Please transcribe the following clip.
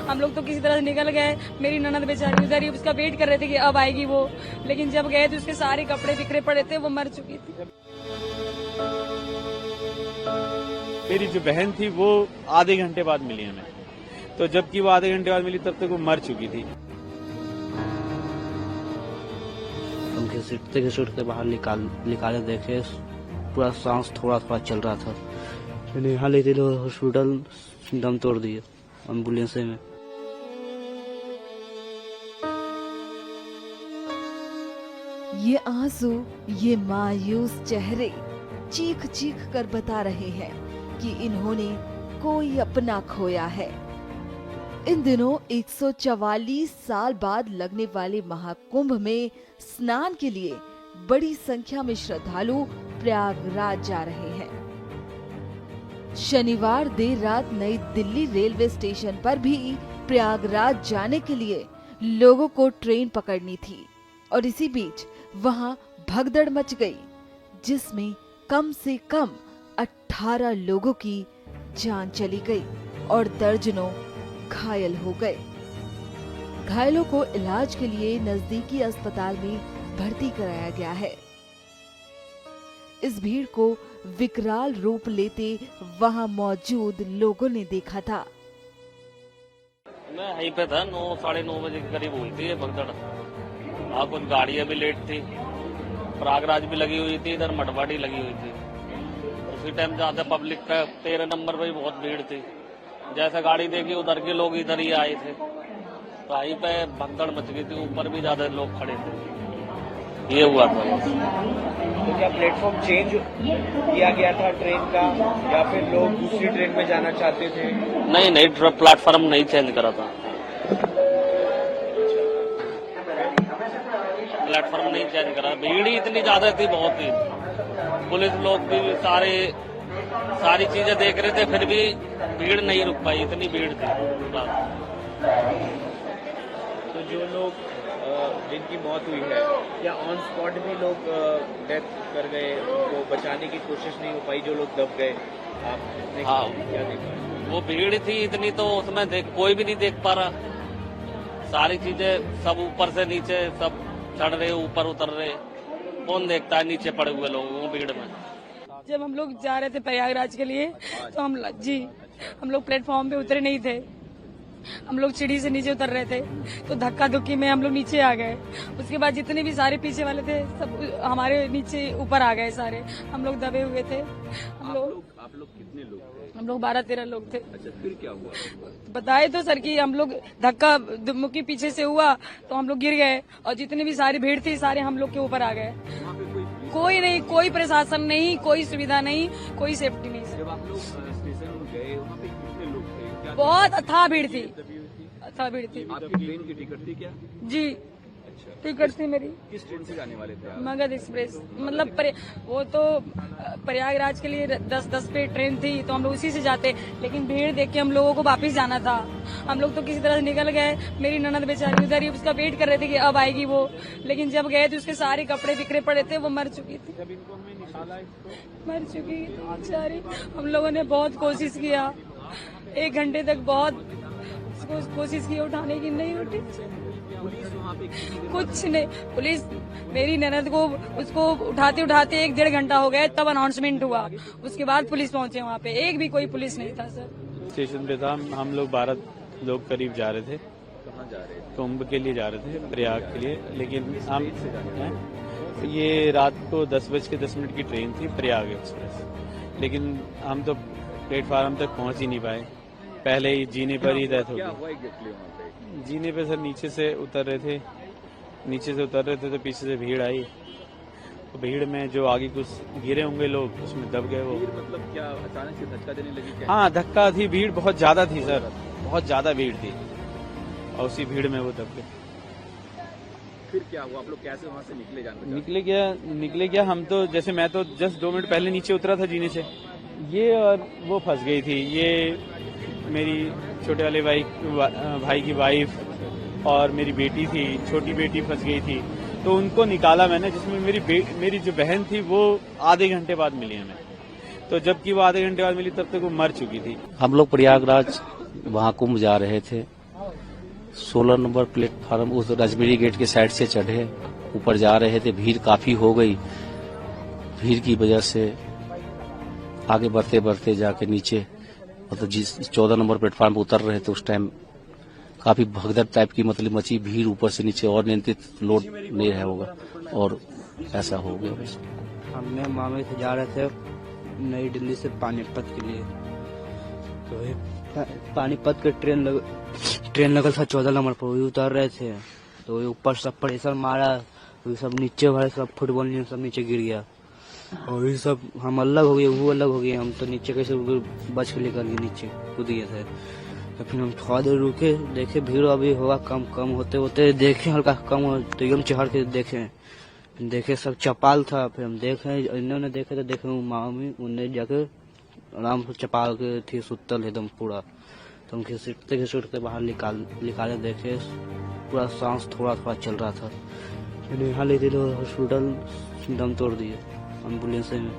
हम लोग तो किसी तरह से निकल गए। मेरी ननद बेचारी उधर ही उसका वेट कर रहे थे कि अब आएगी वो, लेकिन जब गए तो उसके सारे कपड़े बिखरे पड़े थे, वो मर चुकी थी। मेरी जो बहन थी वो आधे घंटे बाद मिली हमें, तो जबकि वो आधे घंटे बाद मिली तब तक वो मर चुकी थी। हम सीट के बाहर निकाले देखे, पूरा सांस थोड़ा थोड़ा चल रहा था। मैंने यहाँ ले लो हॉस्पिटल, दम तोड़ दिए एम्बुलेंस में। ये आंसू, ये मायूस चेहरे चीख चीख कर बता रहे हैं कि इन्होंने कोई अपना खोया है। इन दिनों 144 साल बाद लगने वाले महाकुंभ में स्नान के लिए बड़ी संख्या में श्रद्धालु प्रयागराज जा रहे हैं। शनिवार देर रात नई दिल्ली रेलवे स्टेशन पर भी प्रयागराज जाने के लिए लोगों को ट्रेन पकड़नी थी और इसी बीच वहां भगदड़ मच गई, जिसमें कम से कम 18 लोगों की जान चली गई और दर्जनों घायल हो गए। घायलों को इलाज के लिए नजदीकी अस्पताल में भर्ती कराया गया है। इस भीड़ को विकराल रूप लेते वहां मौजूद लोगों ने देखा था। मैं यहीं पे था, 9 साढ़े 9 बजे के करीब हुई थी ये भगदड़। कुछ गाड़ियां भी लेट थी, प्रयागराज भी लगी हुई थी, इधर मठवाड़ी लगी हुई थी। उसी टाइम ज्यादा पब्लिक का 13 नंबर पे बहुत भीड़ थी। जैसे गाड़ी देखी उधर के लोग इधर ही आए थे, तो यहीं पे भगदड़ मच गई थी। ऊपर भी ज्यादा लोग खड़े थे, ये हुआ था। तो क्या प्लेटफॉर्म चेंज किया गया था ट्रेन का, या फिर लोग दूसरी ट्रेन में जाना चाहते थे? नहीं, प्लेटफॉर्म नहीं चेंज करा था, प्लेटफॉर्म नहीं चेंज करा। भीड़ ही इतनी ज्यादा थी, बहुत ही। पुलिस लोग भी सारी चीजें देख रहे थे, फिर भी भीड़ नहीं रुक पाई, इतनी भीड़ थी। तो जो लोग जिनकी मौत हुई है, क्या ऑन स्पॉट भी लोग डेथ कर गए, उनको बचाने की कोशिश नहीं हो पाई, जो लोग दब गए? आपने क्या देखा? वो भीड़ थी इतनी, तो उसमें कोई भी नहीं देख पा रहा। सारी चीजें सब ऊपर से नीचे सब चढ़ रहे, ऊपर उतर रहे, कौन देखता है नीचे पड़े हुए लोगों को भीड़ में। जब हम लोग जा रहे थे प्रयागराज के लिए, तो हम लोग प्लेटफॉर्म पे उतरे नहीं थे। हम लोग सीढ़ी से नीचे उतर रहे थे, तो धक्का धुक्की में हम लोग नीचे आ गए। उसके बाद जितने भी सारे पीछे वाले थे सब हमारे नीचे ऊपर आ गए सारे। हम लोग दबे हुए थे। आप लोग कितने लोग थे? हम लोग 12-13 लोग थे। अच्छा, फिर क्या हुआ? बताए तो सर कि हम लोग धक्का मुक्की पीछे से हुआ तो हम लोग गिर गए, और जितनी भी सारी भीड़ थी सारे हम लोग के ऊपर आ गए। कोई नहीं, कोई प्रशासन नहीं, कोई सुविधा नहीं, कोई सेफ्टी नहीं। जब आप लोग स्टेशन गए, वहाँ पे कितने लोग थे? बहुत अथाह भीड़ थी, अथाह भीड़ थी। आपकी ट्रेन की टिकट थी क्या? जी, टिकट थी मेरी। किस ट्रेन से जाने वाले थे आप? मगध एक्सप्रेस। मतलब वो तो प्रयागराज के लिए 10 पे ट्रेन थी, तो हम लोग उसी से जाते, लेकिन भीड़ देख के हम लोगों को वापस जाना था। हम लोग तो किसी तरह से निकल गए। मेरी ननद बेचारी उधर ही उसका वेट कर रहे थे कि अब आएगी वो, लेकिन जब गए तो उसके सारे कपड़े बिखरे पड़े थे, वो मर चुकी थी। मर चुकी बेचारी। हम लोगों ने बहुत कोशिश किया, 1 घंटे तक बहुत कोशिश की उठाने की, नहीं उठी। कुछ नहीं, पुलिस मेरी ननद को उसको उठाते उठाते 1-1.5 घंटा हो गया, तब अनाउंसमेंट हुआ। उसके बाद पुलिस पहुंचे वहाँ पे, एक भी कोई पुलिस नहीं था सर। स्टेशन पे था, हम लोग 12 लोग करीब जा रहे थे। कहाँ जा रहे थे? कुंभ के लिए जा रहे थे, प्रयाग के लिए। लेकिन हम ये रात को 10:10 की ट्रेन थी, प्रयाग एक्सप्रेस। लेकिन हम तो प्लेटफार्म तक पहुंच ही नहीं पाए, पहले ही जीने पर ही डेथ हो गई। जीने पे सर नीचे से उतर रहे थे, तो पीछे से भीड़ आई, तो भीड़ में जो आगे कुछ गिरे होंगे लोग, उसमें दब गए वो। मतलब क्या अचानक से धक्का देने लगी क्या? हाँ, धक्का थी, भीड़ बहुत ज्यादा थी सर, बहुत ज्यादा भीड़ थी, और उसी भीड़ में वो दब गए। फिर क्या हुआ? आप लोग कैसे वहाँ से निकले? निकले क्या, हम तो जैसे मैं तो जस्ट 2 मिनट पहले नीचे उतरा था जीने से, ये और वो फंस गई थी। ये मेरी छोटे वाले भाई की वाइफ और मेरी बेटी थी, छोटी बेटी फंस गई थी, तो उनको निकाला मैंने, जिसमें मेरी जो बहन थी वो आधे घंटे बाद मिली हमें, तो जबकि वो आधे घंटे बाद मिली तब तक वो मर चुकी थी। हम लोग प्रयागराज वहाँ कुंभ जा रहे थे, 16 नंबर प्लेटफार्म उस राजमेरी गेट के साइड से चढ़े, ऊपर जा रहे थे, भीड़ काफी हो गई। भीड़ की वजह से आगे बढ़ते बढ़ते जाके नीचे मतलब जिस 14 नंबर प्लेटफार्म पर उतर रहे थे उस टाइम काफी भगदड़ टाइप की मतलब मची, भीड़ ऊपर से नीचे और नियंत्रित लोड नहीं रहा होगा और ऐसा हो गया। बस हमने मामे से जा रहे थे नई दिल्ली से पानीपत के लिए, तो ये पानीपत के ट्रेन लगल था 14 नंबर पर, वही उतर रहे थे तो ऊपर सब प्रेशर मारा, वही सब नीचे वाले सब फुटबॉल सब नीचे गिर गया और ये सब हम अलग हो गए, वो अलग हो गए। हम तो नीचे कैसे बच के निकल गए, नीचे कूद गए थे। तो फिर हम थोड़ा देर रुके, देखे भीड़ अभी होगा कम होते होते देखे हल्का कम हो तो एकदम चढ़ के देखे सब चपाल था। फिर हम देखे, इन्होंने देखे तो देखे मामी उन्हें जाके आराम से चपाल के थी सुतल एकदम पूरा। तो हम घिसुटते बाहर निकाले देखे पूरा सांस थोड़ा थोड़ा चल रहा था। यहाँ ले थे हॉस्पिटल, दम तोड़ दिए एम्बुलेंस में।